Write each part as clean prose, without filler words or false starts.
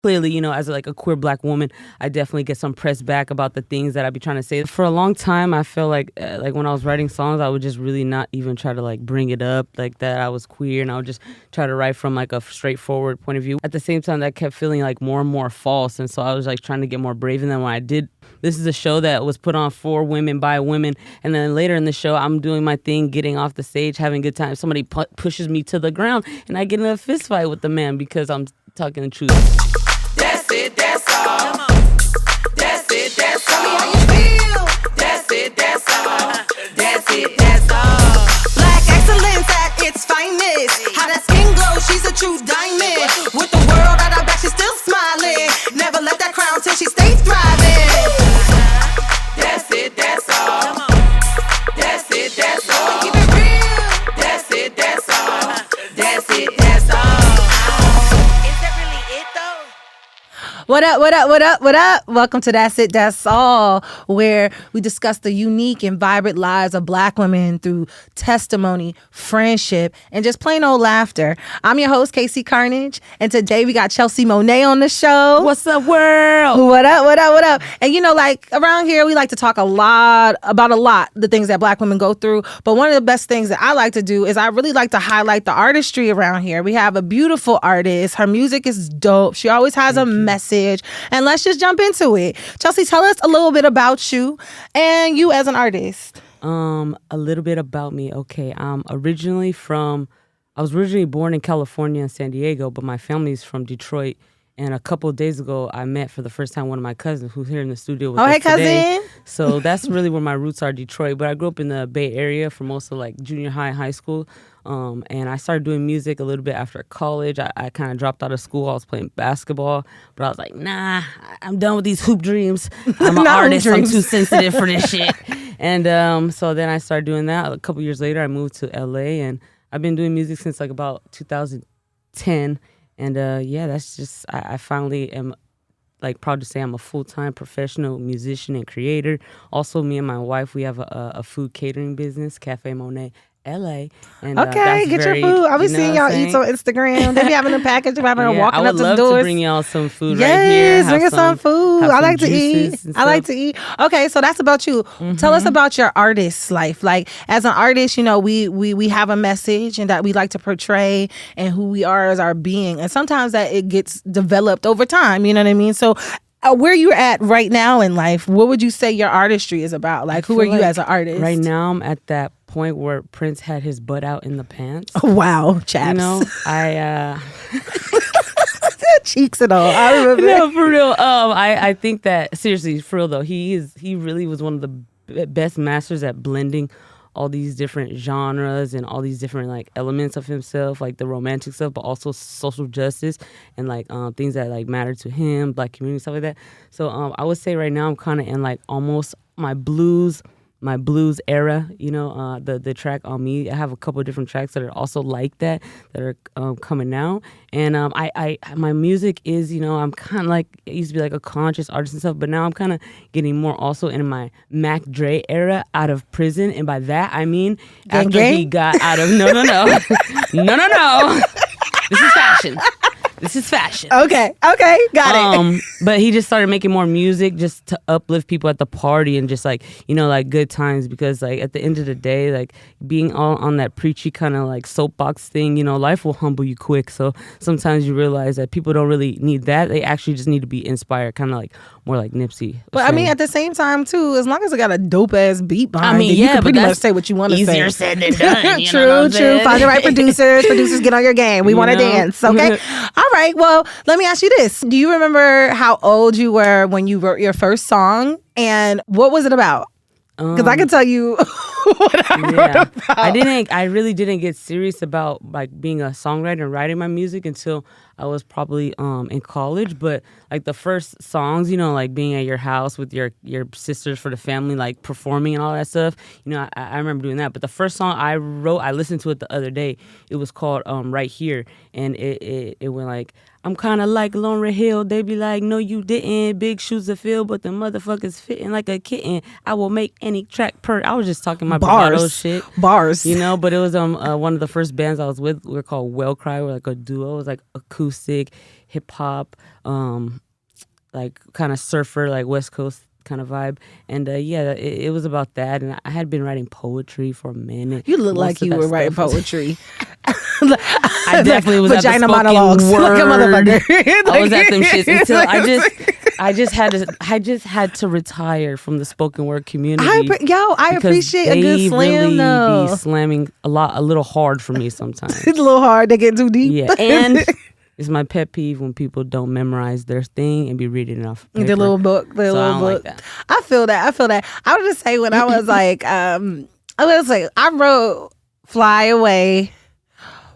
clearly, as like a queer black woman, I definitely get some press back about the things that I be trying to say. For a long time, I feel like when I was writing songs, I would just really not even try to like bring it up like that I was queer, and I would just try to write from like a straightforward point of view. At the same time, that kept feeling like more and more false, and so I was like trying to get more brave. And then when I did, this is a show that was put on for women by women, and then later in the show, I'm doing my thing, getting off the stage, having a good time. Somebody pushes me to the ground, and I get in a fist fight with the man because I'm talking the truth. That's it, that's all. That's it, that's all. Tell me how you feel. That's it, that's all. That's it, that's all. Black excellence at its finest. How that skin glows, she's a true diamond. With the world at her back, she's still smiling. Never let that crown till she stays thriving. That's it, that's all. That's it, that's all. Keep it real. That's it, that's all. That's it, that's all. What up, what up, what up, what up? Welcome to That's It, Daz All, where we discuss the unique and vibrant lives of black women through testimony, friendship, and just plain old laughter. I'm your host, KC Carnage, and today we got Chelsea Monet on the show. What's up, world? What up, what up, what up? And like around here, we like to talk about the things that black women go through. But one of the best things that I like to do is I really like to highlight the artistry around here. We have a beautiful artist. Her music is dope. She always has a message. And let's just jump into it. Chelsea, tell us a little bit about you and you as an artist. A little bit about me. Okay, I was originally born in California and San Diego, but my family's from Detroit. And a couple of days ago, I met for the first time one of my cousins who's here in the studio with us hey, today. cousin. So that's really where my roots are, Detroit. But I grew up in the Bay Area for most of like junior high and high school. And I started doing music a little bit after college. I kind of dropped out of school. I was playing basketball, but I was like, nah, I'm done with these hoop dreams. I'm an artist. I'm too sensitive for this shit. And so then I started doing that. A couple years later, I moved to L.A. and I've been doing music since like about 2010. And that's just, I finally am like proud to say I'm a full-time professional musician and creator. Also, me and my wife, we have a food catering business, Cafe Monet, LA. And, okay, get your food. I'll be seeing y'all eat on Instagram. They be having a package of having walking up to the doors. I would love to bring y'all some food right here. Yes, bring us some food. I like to eat. I like to eat. Okay, so that's about you. Mm-hmm. Tell us about your artist life. Like as an artist, we have a message and that we like to portray and who we are as our being. And sometimes that it gets developed over time. You know what I mean? So where you're at right now in life, what would you say your artistry is about? Like, who are you as an artist? Right now, I'm at that point where Prince had his butt out in the pants. Oh, wow, chaps. I cheeks and all. I remember. No, for real. I think that seriously, for real though, he really was one of the best masters at blending all these different genres and all these different like elements of himself, like the romantic stuff, but also social justice and like things that like matter to him, black community, stuff like that. So I would say right now I'm kind of in like almost my blues era, the track On Me. I have a couple of different tracks that are also like that are coming out. And my music is, I'm kind of like, I used to be like a conscious artist and stuff, but now I'm kind of getting more also in my Mac Dre era out of prison. And by that, I mean, after he got out of, no. This is fashion. Okay, got it. But he just started making more music just to uplift people at the party and just like, like good times, because like at the end of the day, like being all on that preachy kind of like soapbox thing, life will humble you quick. So sometimes you realize that people don't really need that. They actually just need to be inspired, kind of like more like Nipsey. But I mean, at the same time too, as long as it got a dope ass beat behind it, you can pretty much say what you want to say. Easier said than done. True. Find the right producers. Producers, get on your game. We want to dance. Okay. All right. Well, let me ask you this. Do you remember how old you were when you wrote your first song? And what was it about? Because I can tell you what I wrote about. I really didn't get serious about like being a songwriter and writing my music until I was probably in college. But like the first songs, like being at your house with your sisters for the family, like performing and all that stuff, I remember doing that. But the first song I wrote, I listened to it the other day. It was called Right Here. And it went like, I'm kind of like Lauryn Hill. They be like, no, you didn't. Big shoes to fill, but the motherfuckers fitting like a kitten. I will make any track per. I was just talking my bravado shit. Bars. But it was one of the first bands I was with. We were called Well Cry. We're like a duo. It was like acoustic. hip hop, like kind of surfer, like West Coast kind of vibe. And it was about that. And I had been writing poetry for a minute. You look like you were writing poetry. I definitely was vagina at the monologues word. like a motherfucker. I was at them shits until I just had to retire from the spoken word community. I appreciate a good slam really though. Be slamming a little hard for me sometimes. It's a little hard. They get too deep. Yeah, and it's my pet peeve when people don't memorize their thing and be reading it off paper. The little book. I don't like that. I feel that. I would just say when I was like, I wrote "Fly Away"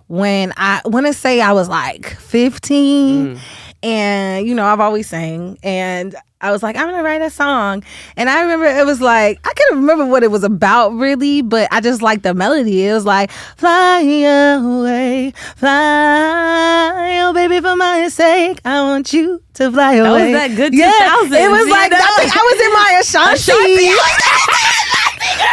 when I want to say I was like 15, and I've always sang, and I was like, I'm gonna write a song. And I remember it was like, I couldn't remember what it was about really, but I just liked the melody. It was like, fly away, fly, oh baby, for my sake, I want you to fly away. That was that good 2000s. Yeah, it was like, I think I was in my Ashanti.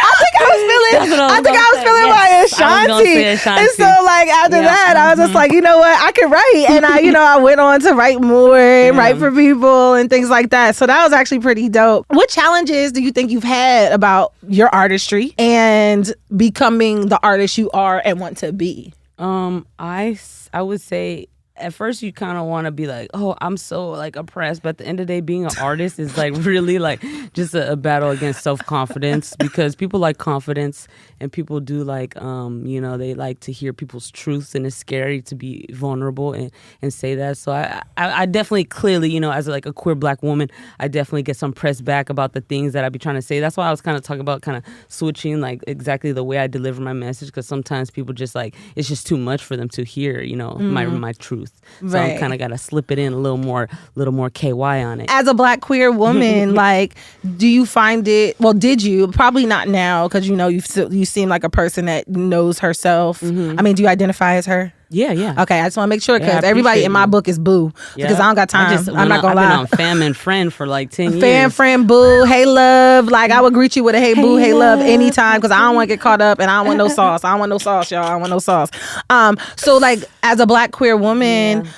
I think I was feeling my Ashanti. And so like after that, I was just like, you know what, I could write. And I went on to write more and write for people and things like that. So that was actually pretty dope. What challenges do you think you've had about your artistry and becoming the artist you are and want to be? I would say at first you kind of want to be like, oh, I'm so like oppressed, but at the end of the day, being an artist is like really like just a battle against self-confidence, because people like confidence and people do like they like to hear people's truths, and it's scary to be vulnerable and say that. So I definitely clearly, as like a queer Black woman, I definitely get some press back about the things that I be trying to say. That's why I was kind of talking about kind of switching like exactly the way I deliver my message, because sometimes people just like, it's just too much for them to hear, my truth. So I'm kind of got to slip it in a little more KY on it. As a Black queer woman, like, do you find it? Well, did you? Probably not now, because you seem like a person that knows herself. I mean, do you identify as her? Yeah. Okay, I just want to make sure, because everybody in my book is boo, because I don't got time. I'm not gonna lie. I've been on fam and friend for like 10 years. Fam, friend, boo, hey love. Like I would greet you with a hey boo, hey love anytime, because I don't want to get caught up, and I don't want no sauce. I don't want no sauce, y'all. I don't want no sauce. So like as a Black queer woman,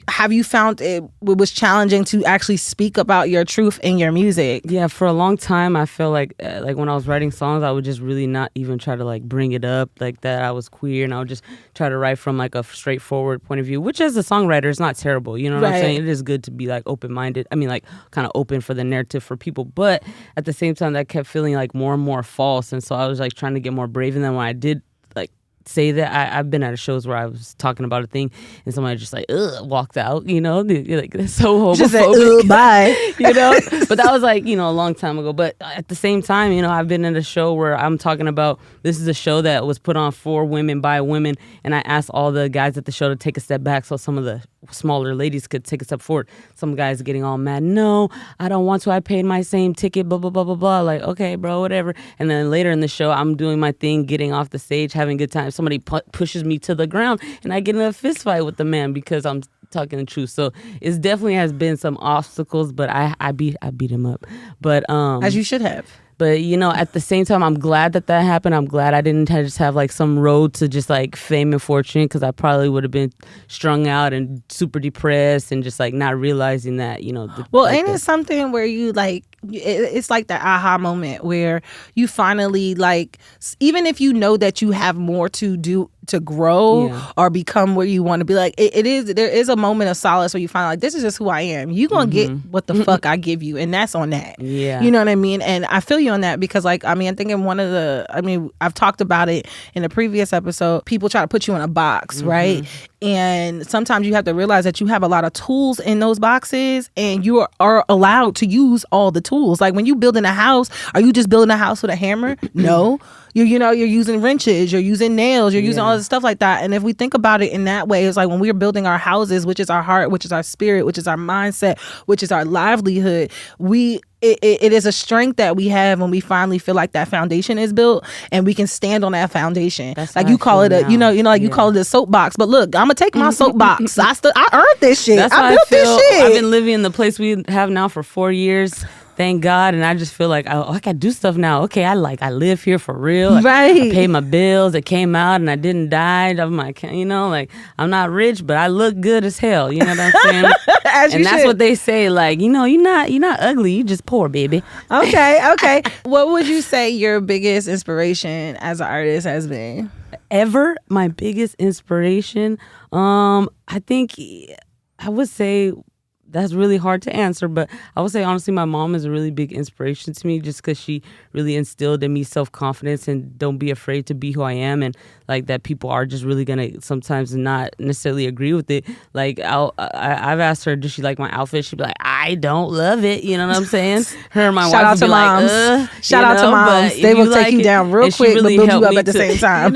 have you found it was challenging to actually speak about your truth in your music? Yeah, for a long time I feel like when I was writing songs, I would just really not even try to like bring it up like that I was queer, and I would just try to write from like a straightforward point of view, which as a songwriter is not terrible. You know what I'm saying? It is good to be like open-minded. I mean, like kind of open for the narrative for people, but at the same time that kept feeling like more and more false, and so I was like trying to get more brave. And then when I did like say that, I've been at shows where I was talking about a thing and somebody just like walked out, like that's so homophobic. Just said, bye. But that was like, a long time ago. But at the same time, I've been in a show where I'm talking about, this is a show that was put on for women by women, and I asked all the guys at the show to take a step back so some of the smaller ladies could take a step forward. Some guys getting all mad, no, I don't want to, I paid my same ticket, blah, blah, blah, blah, blah. Like, okay, bro, whatever. And then later in the show, I'm doing my thing, getting off the stage, having a good time. Somebody pushes me to the ground, and I get in a fist fight with the man because I'm talking the truth. So it definitely has been some obstacles, but I beat him up. But as you should have. But, at the same time, I'm glad that happened. I'm glad I didn't just have like some road to just like fame and fortune, because I probably would have been strung out and super depressed and just like not realizing that, ain't it something where you like, it's like that aha moment where you finally like, even if you know that you have more to do to grow or become where you want to be, like there is a moment of solace where you find like, this is just who I am. You gonna get what the fuck I give you, and that's on that. Yeah, you know what I mean. And I feel you on that, because like I'm thinking I've talked about it in a previous episode. People try to put you in a box, right? And sometimes you have to realize that you have a lot of tools in those boxes, and you are allowed to use all the tools. Like when you building a house, are you just building a house with a hammer? No. You're using wrenches, you're using nails, you're using all this stuff like that. And if we think about it in that way, it's like when we're building our houses, which is our heart, which is our spirit, which is our mindset, which is our livelihood, it is a strength that we have when we finally feel like that foundation is built and we can stand on that foundation. That's like you call it you call it a soapbox. But look, I'm gonna take my soapbox. I earned this shit. That's I why built this shit. I've been living in the place we have now for 4 years. thank God. And I just feel like, I can do stuff now. Okay, I live here for real. Right. I pay my bills. It came out and I didn't die. I'm like, like, I'm not rich, but I look good as hell. You know what I'm saying? And that's what they say. Like, you're not ugly. You just poor, baby. Okay. What would you say your biggest inspiration as an artist has been? Ever my biggest inspiration? I think I would say that's really hard to answer, but I would say honestly my mom is a really big inspiration to me just because she really instilled in me self-confidence and don't be afraid to be who I am, and like that people are just really gonna sometimes not necessarily agree with it. Like I've asked her, does she like my outfit? She'd be like, I don't love it. You know what I'm saying? Her and my Shout wife out would to be moms. like, Shout out to moms. They will take you down real quick, really but build you up at the to, same time.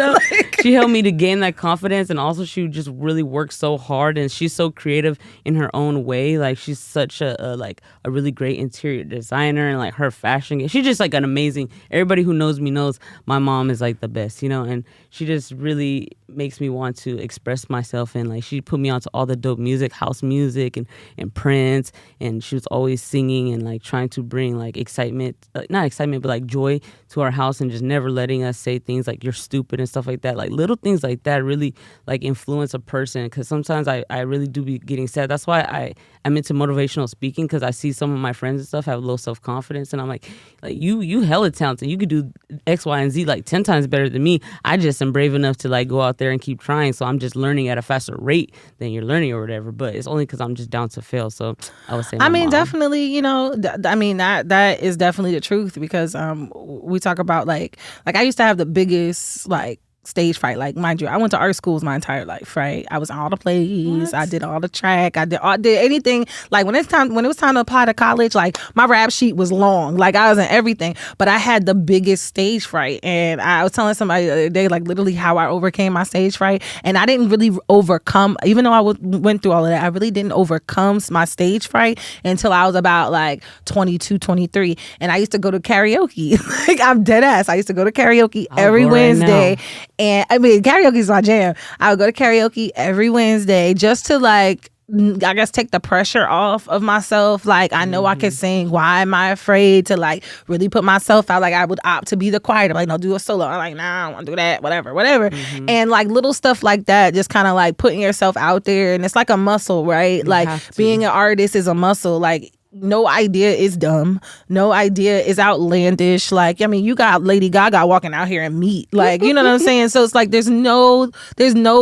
She helped me to gain that confidence, and also she just really works so hard, and she's so creative in her own way. Like she's such a really great interior designer, and like her fashion. She's just like an amazing. Everybody who knows me knows my mom is like the best, and she just really makes me want to express myself, and like she put me onto all the dope music, house music and Prince, and she was always singing and like trying to bring like excitement, not excitement, but like joy to our house, and just never letting us say things like you're stupid and stuff like that. Like little things like that really like influence a person, because sometimes I really do be getting sad. That's why I'm into motivational speaking, because I see some of my friends and stuff have low self-confidence, and I'm like you hella talented, you could do X, Y, and Z like 10 times better than me. I just am brave enough to like go out there and keep trying, so I'm just learning at a faster rate than you're learning or whatever, but it's only because I'm just down to fail. So I would say mom. Definitely, that is definitely the truth, because we talk about like I used to have the biggest like stage fright. Like, mind you, I went to art schools my entire life, right? I was in all the plays. What? I did all the track. I did anything. Like when it was time to apply to college, like my rap sheet was long. Like I was in everything, but I had the biggest stage fright. And I was telling somebody the other day, like literally how I overcame my stage fright. And I didn't really overcome, even though I went through all of that, I really didn't overcome my stage fright until I was about like 22, 23. And I used to go to karaoke. Like I'm dead ass. I used to go to karaoke every Wednesday. And I mean, karaoke is my jam. I would go to karaoke every Wednesday just to like, I guess, take the pressure off of myself. Like, I know I can sing. Why am I afraid to like really put myself out? Like, I would opt to be the choir. I'm like, no, do a solo. I'm like, nah, I don't want to do that. Whatever. And like little stuff like that, just kind of like putting yourself out there. And it's like a muscle, right? Like being an artist is a muscle. Like, no idea is dumb. No idea is outlandish. Like, I mean, you got Lady Gaga walking out here in meat. Like, you know what I'm saying? So it's like there's no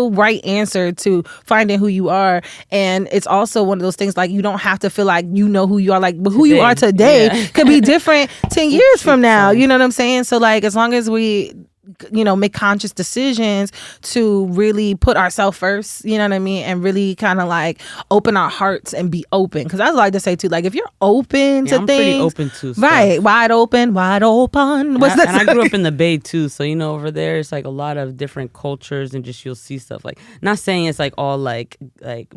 right answer to finding who you are. And it's also one of those things like you don't have to feel like you know who you are. Like, but who you are today could be different 10 years from now. You know what I'm saying? So like as long as we make conscious decisions to really put ourselves first, you know what I mean, and really kind of like open our hearts and be open. Because I like to say too, like if you're open to I'm things, pretty open to stuff. Right, wide open. And I grew up in the Bay too, so over there it's like a lot of different cultures, and just you'll see stuff like, not saying it's like all like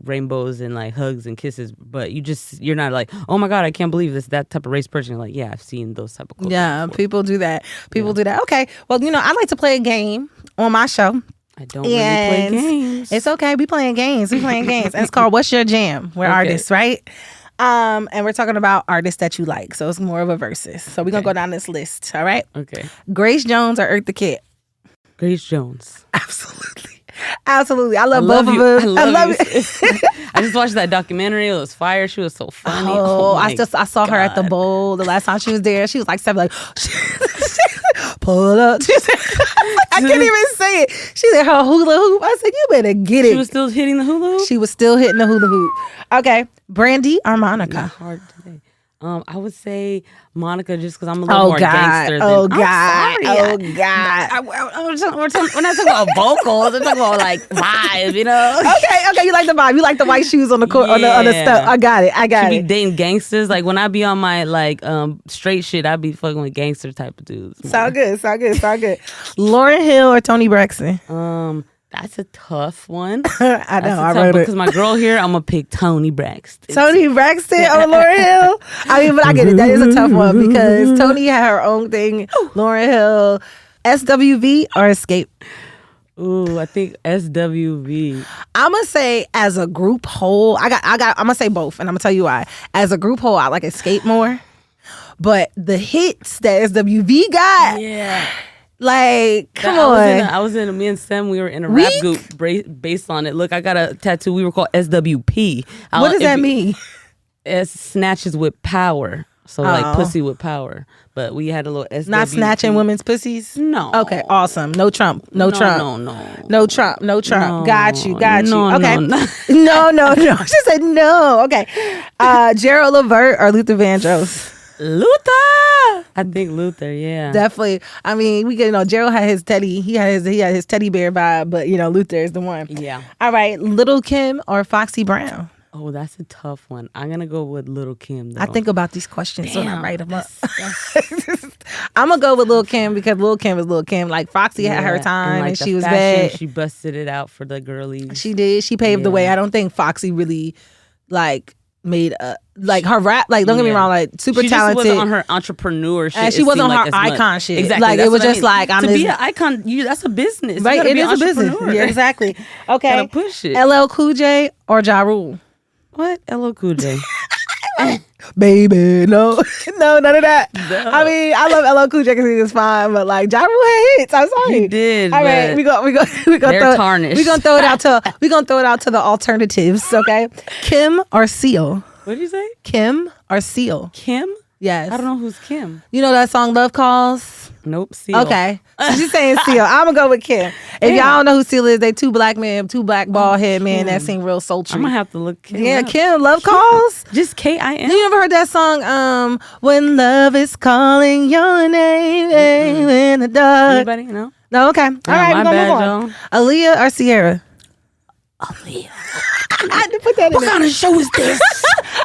rainbows and like hugs and kisses, but you're not like, oh my God, I can't believe this, that type of race person. You're like, yeah, I've seen those type of cultures. Yeah, before. People do that. Do that. Okay, well, I like to play a game on my show. I don't really play games. It's okay. We playing games. And it's called What's Your Jam? We're artists, right? And we're talking about artists that you like. So it's more of a versus. So we're going to go down this list. All right? Okay. Grace Jones or Eartha Kitt? Grace Jones. Absolutely. I love both of them. I love it. I just watched that documentary. It was fire. She was so funny. I saw her at the bowl the last time she was there. She was like 7, like, pull up. I can't even say it. She said her hula hoop. I said, you better get it. She was still hitting the hula hoop? She was still hitting the hula hoop. Okay. Brandy or Monica? Not hard today. I would say Monica, just because I'm a little more gangster than... Oh, God. We're not talking about vocals. We're talking about, like, vibe, Okay, you like the vibe. You like the white shoes on the court, on the step. I got it. She be dating gangsters. Like, when I be on my, like, straight shit, I be fucking with gangster type of dudes. Sound good. Lauryn Hill or Toni Braxton? That's a tough one. I know. I wrote it. Because my girl here, I'm going to pick Toni Braxton. Toni Braxton or Lauryn Hill? I mean, but I get it. That is a tough one because Toni had her own thing. Lauryn Hill. SWV or Escape? Ooh, I think SWV. I'm going to say as a group whole, I'm going to say both, and I'm going to tell you why. As a group whole, I like Escape more. But the hits that SWV got, like, come on. I was in me and Sam, we were in a rap group based on it. Look, I got a tattoo. We were called SWP. What does that mean? It's snatches with power. So like pussy with power. But we had a little SWP. Not snatching women's pussies? No. Okay, awesome. No Trump. No Trump. No Trump. No Trump. Got you. Okay. No. She said no. Okay. Gerald Levert or Luther Vandross? Luther. I think Luther, yeah. Definitely. I mean, Gerald had his teddy. He had his teddy bear vibe, but Luther is the one. Yeah. All right. Little Kim or Foxy Brown? Oh, that's a tough one. I'm going to go with Little Kim, though. I think about these questions when I write them up. I'm going to go with Little Kim because Little Kim is Little Kim. Like, Foxy had her time and she was bad. She busted it out for the girlies. She did. She paved the way. I don't think Foxy really, made her rap, don't get me wrong, super she talented. She wasn't on her entrepreneur shit. And she wasn't on her icon shit. Exactly. It was just I'm to be an icon, that's a business. Right, it is a business. Yeah, exactly. Okay. Gotta push it. LL Cool J or Ja Rule? What? LL Cool J. Baby, no, none of that. No. I mean, I love LL Cool J because he was fine, but Ja Rule had hits. I'm sorry. He did. All right, we gonna throw it out to the alternatives. Okay, Kim or Seal? What did you say? Kim or Seal? Kim? Yes. I don't know who's Kim. You know that song Love Calls? Nope, Seal. Okay. She's saying Seal. I'm going to go with Kim. If y'all don't know who Seal is, they two black bald head men that sing real sultry. I'm going to have to look Kim Yeah, up. Kim, Love Calls? Just K-I-M. You ever heard that song, When Love is Calling Your Name in the Dark? Anybody? No? No, okay. All right, we're going to move on. Aaliyah or Sierra? Aaliyah. I had to put that in there. What kind of show is this?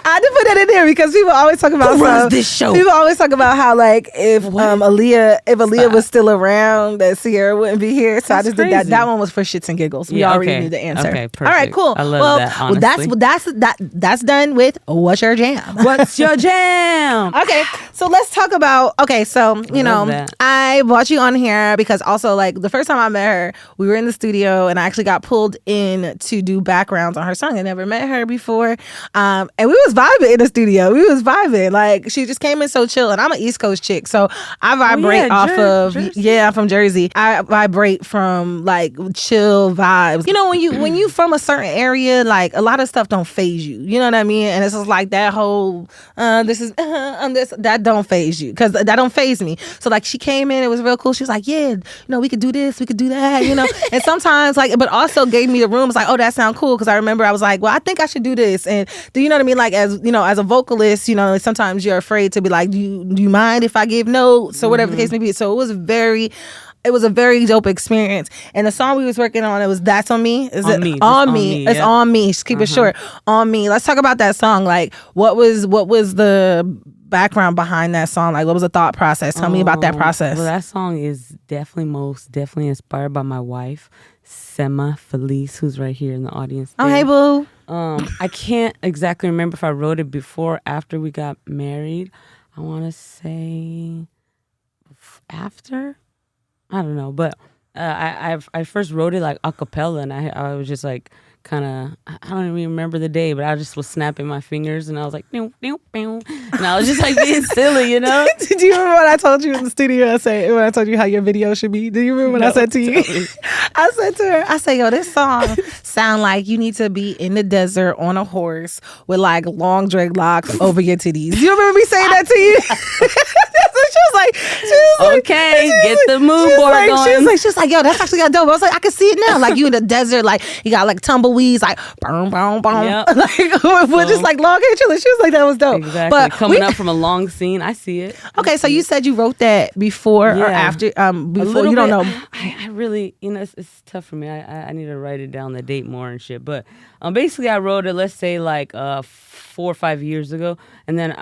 I had to put that in there because people always talk about who runs this show. People always talk about how if Aaliyah was still around, that Sierra wouldn't be here. So I just did that. That one was for shits and giggles. We already knew the answer. Okay, perfect. All right, cool. I love that. Honestly. That's done with What's Your Jam? What's your jam? Okay, so let's talk about. Okay, so I brought you on here because also the first time I met her, we were in the studio and I actually got pulled in to do backgrounds on her song. I never met her before, and we was vibing in the studio. We was vibing. She just came in so chill. And I'm an East Coast chick, so I vibrate off of Jersey. Yeah, I'm from Jersey. I vibrate from chill vibes. When you from a certain area, a lot of stuff don't phase you. You know what I mean? And it's just that whole that don't phase you because that don't phase me. So she came in, it was real cool. She was like, yeah, we could do this, we could do that. And sometimes but also gave me the room. It's oh, that sound cool because I remember I was like, well, I think I should do this. And do you know what I mean? As a vocalist, sometimes you're afraid to be do you mind if I give notes or whatever the case may be? So it was a very dope experience. And the song we was working on, it was That's On Me. Is it On Me? It's On Me. Just keep it short. On Me. Let's talk about that song. What was the background behind that song? What was the thought process? Tell me about that process. Well, that song is definitely inspired by my wife, Sema Felice, who's right here in the audience. Oh, hey, boo. I can't exactly remember if I wrote it before or after we got married. I want to say after. I don't know, but I first wrote it a cappella, and I was just kind of, I don't even remember the day, but I just was snapping my fingers and I was like, and I was just being silly, Did you remember what I told you in the studio? When I told you how your video should be? Do you remember what I said to you? I said to her, I said, yo, this song sound like you need to be in the desert on a horse with long dreadlocks over your titties. You remember me saying that to you? She was like, okay, get the mood board going. She was like, yo, that's actually got dope. I was like, I can see it now. You in the desert, you got tumbleweeds, boom, boom, boom. Yep. We're just long hair chilling. She was like, that was dope. Exactly. But coming up from a long scene, I see it. Okay, so you said you wrote that before or after? Before, you don't know. I really, it's tough for me. I need to write it down, the date more and shit. But basically, I wrote it, let's say 4 or 5 years ago, and then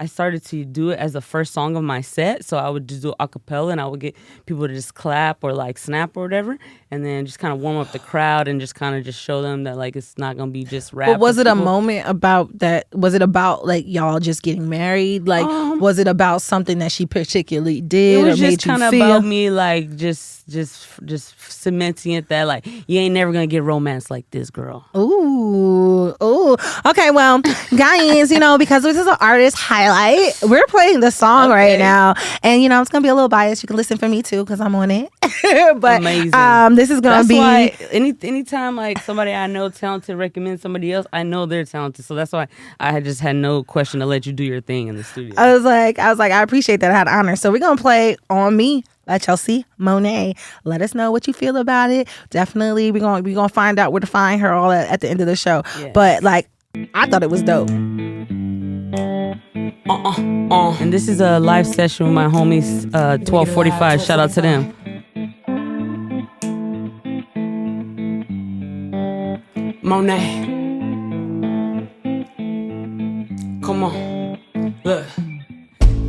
I started to do it as the first song of my set. So I would just do a cappella and I would get people to just clap or snap or whatever. And then just kind of warm up the crowd and just kind of just show them that it's not going to be just rap. But was it a moment about that? Was it about y'all just getting married? Was it about something that she particularly did or made you feel? It was just kind of about me just cementing it that you ain't never going to get romance like this, girl. Ooh. Okay, well, guys, because this is an artist highlight Twilight. We're playing the song right now. And, you know, it's going to be a little biased. You can listen for me, too, because I'm on it. But amazing. This is going to be... Why anytime, like, somebody I know talented recommends somebody else, I know they're talented. So that's why I just had no question to let you do your thing in the studio. I was like, I appreciate that. I had honor. So we're going to play On Me by Chelsea Monet. Let us know what you feel about it. Definitely, we're gonna find out where to find her all at the end of the show. Yeah. But like, I thought it was dope. And this is a live session with my homies, 1245. Shout out to them. Monet, come on, look.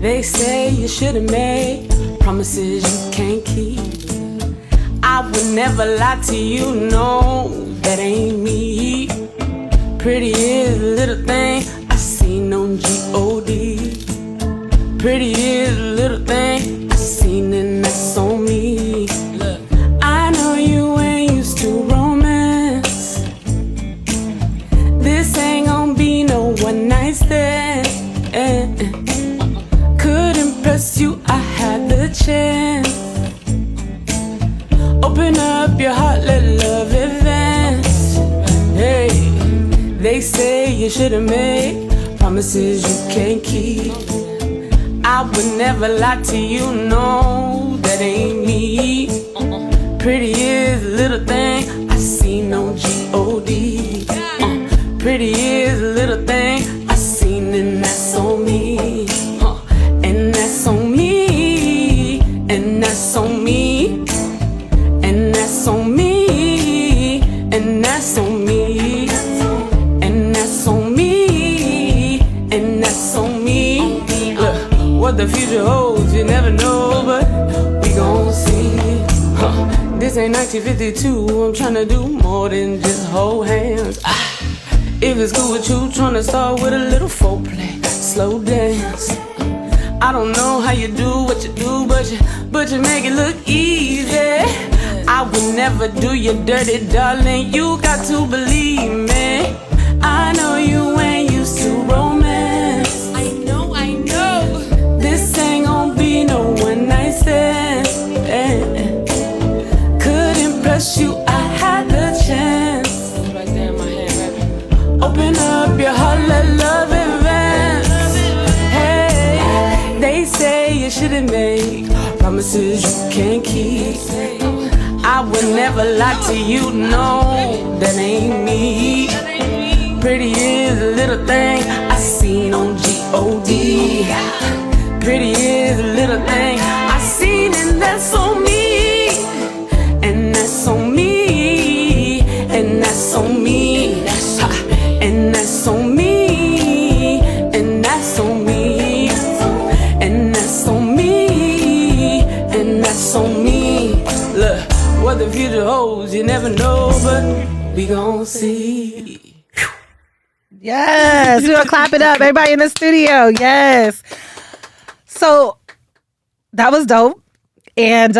They say you should've made promises you can't keep. I would never lie to you, no, that ain't me. Prettiest little thing I seen on G.O.D. Prettiest little thing I seen, and that's on me. Look, I know you ain't used to romance. This ain't gonna be no one night stand. Could impress you, I had the chance. Open up your heart, let love advance. Hey, they say you should've made promises you can't keep. I would never lie to you, no, that ain't me. Prettiest little thing I seen on G.O.D. Prettiest little thing I seen, and that's on me. And that's on me. And that's on me. And that's on me. And that's on me. And that's on me. And that's on me. Look, what the future holds, you never know, but we gon' see. This ain't 1952, I'm tryna do more than just hold hands. If it's cool with you, tryna start with a little foreplay, slow dance. I don't know how you do what you do, but you make it look easy. I would never do you dirty, darling, you got to believe me. I know you ain't used to romance. I know. This ain't gon' be no one night stand. Could impress you, I had the chance. Right there in my hand, baby. Open up your heart, let love advance. Hey, they say you shouldn't make promises you can't keep. I would never lie to you, no, that ain't me. Prettiest little thing I seen on G.O.D. Prettiest little thing I seen, and that's on me. And that's on me. And that's on me. And that's on me. And that's on me. And that's on me. And that's on me. Look, what the future holds, you never know, but we gon' see. Yes, we're gonna clap it up. Everybody in the studio, yes. So that was dope. And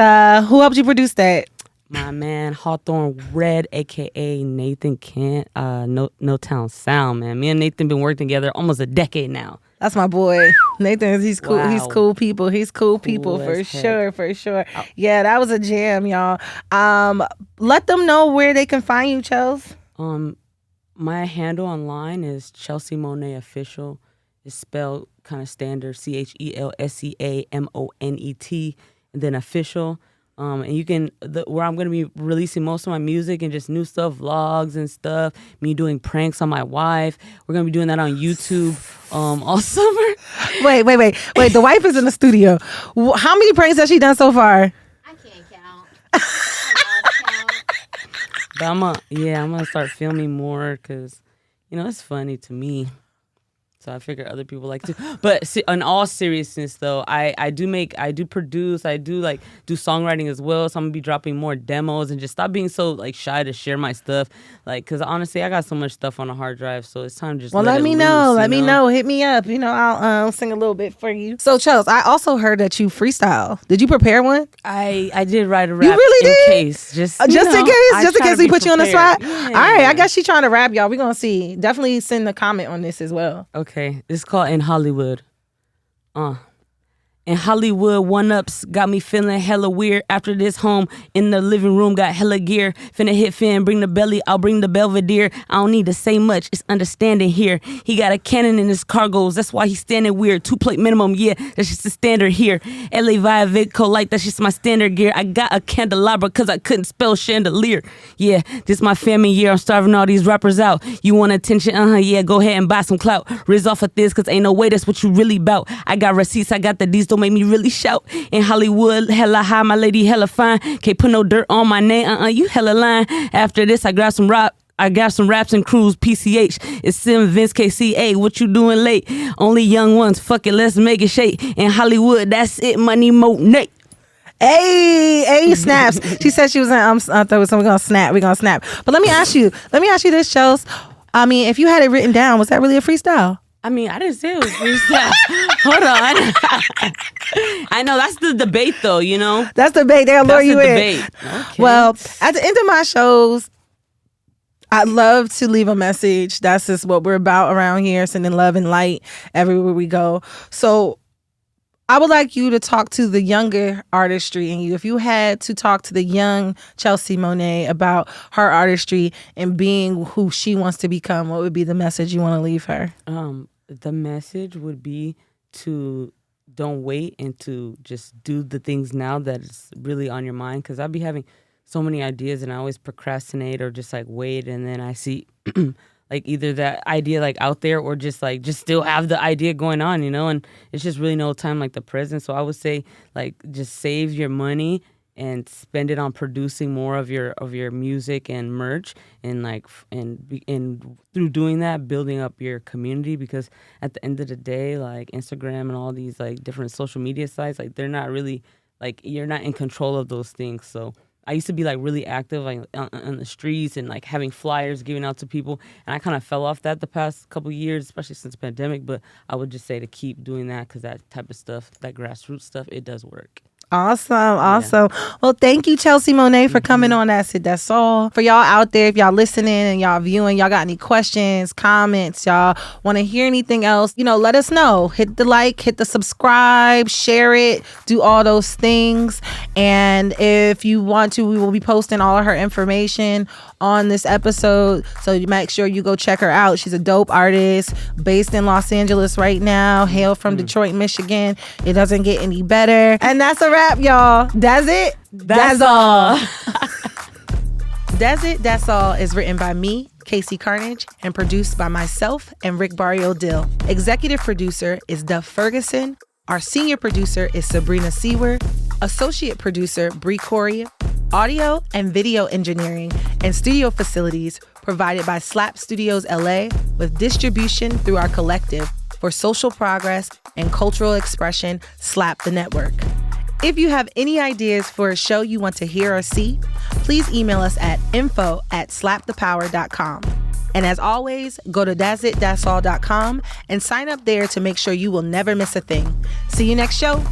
who helped you produce that? My man Hawthorne Red, aka Nathan Kent, No Town Sound, man. Me and Nathan been working together almost a decade now. That's my boy. Nathan, he's cool. Wow. He's cool people. He's cool people for sure. Oh. Yeah, that was a jam, y'all. Let them know where they can find you, Chels. My handle online is Chelsea Monet Official. It's spelled kind of standard, CHELSEAMONET, and then official. And you can, where I'm going to be releasing most of my music and just new stuff, vlogs and stuff, me doing pranks on my wife. We're going to be doing that on YouTube all summer. Wait. The wife is in the studio. How many pranks has she done so far? I can't count. But I'm going to start filming more because, it's funny to me. So I figure other people like to. But in all seriousness, though, I do produce, I do songwriting as well. So I'm gonna be dropping more demos and just stop being so shy to share my stuff. Cause honestly, I got so much stuff on a hard drive, so it's time to just let me know. Let me know. Hit me up. I'll sing a little bit for you. So Chels, I also heard that you freestyle. Did you prepare one? I did write a rap. You really did? In case, just in case we put you on the spot. Yeah. All right, I guess she trying to rap, y'all. We gonna see. Definitely send a comment on this as well. Okay, it's called In Hollywood. In Hollywood, one-ups got me feeling hella weird. After this, home in the living room got hella gear. Finna hit Finn, bring the belly, I'll bring the Belvedere. I don't need to say much, it's understanding here. He got a cannon in his cargoes, that's why he's standing weird. 2-plate minimum, yeah, that's just the standard here. LA Via Vidco light, that's just my standard gear. I got a candelabra cause I couldn't spell chandelier. Yeah, this my family year, I'm starving all these rappers out. You want attention? Yeah, go ahead and buy some clout. Riz off of this cause ain't no way that's what you really bout. I got receipts, I got the D's, don't make me really shout. In Hollywood, hella high, my lady hella fine. Can't put no dirt on my name, you hella lying. After this, I got some raps and crews, PCH. It's Sim, Vince, KC, what you doing late? Only young ones, fuck it, let's make it shake. In Hollywood, that's it, Money Monet. Hey, snaps. She said she was in, I thought we're gonna snap. But let me ask you this, Chels. I mean, if you had it written down, was that really a freestyle? I mean, I didn't say it was freestyle. Hold on. I know, that's the debate though, you know? That's the debate. They'll lure you in. Debate. Okay. Well, at the end of my shows, I love to leave a message. That's just what we're about around here, sending love and light everywhere we go. So I would like you to talk to the younger artistry in you. If you had to talk to the young Chelsea Monet about her artistry and being who she wants to become, what would be the message you want to leave her? The message would be to don't wait and to just do the things now that is really on your mind. Because I'll be having so many ideas and I always procrastinate or just like wait, and then I see like either that idea like out there or just still have the idea going on, you know, and it's just really no time like the present. So I would say like just save your money and spend it on producing more of your music and merch, and and through doing that, building up your community, because at the end of the day, like Instagram and all these like different social media sites, like they're not really like, you're not in control of those things. So I used to be like really active like on the streets and like having flyers giving out to people, and I kind of fell off that the past couple of years, especially since the pandemic. But I would just say to keep doing that, because that type of stuff, that grassroots stuff, it does work. Awesome. Yeah. Well, thank you, Chelsea Monet, for coming on Daz It Daz All. For y'all out there, if y'all listening and y'all viewing, y'all got any questions, comments, y'all want to hear anything else, you know, let us know. Hit the like, hit the subscribe, share it, do all those things. And if you want to, we will be posting all of her information on this episode, so you make sure you go check her out. She's a dope artist based in Los Angeles right now, hail from Detroit, Michigan. It doesn't get any better. And that's a wrap, y'all. Daz It Daz All. Daz It Daz All is written by me, KC Carnage, and produced by myself and Rick Barrio Dill. Executive producer is Duff Ferguson. Our senior producer is Sabrina Siewert. Associate producer, Bri Coorey. Audio and video engineering and studio facilities provided by S.L.A.P Studios LA, with distribution through our collective for social progress and cultural expression, S.L.A.P the Network. If you have any ideas for a show you want to hear or see, please email us at info@slapthepower.com. And as always, go to dazitdazall.com and sign up there to make sure you will never miss a thing. See you next show.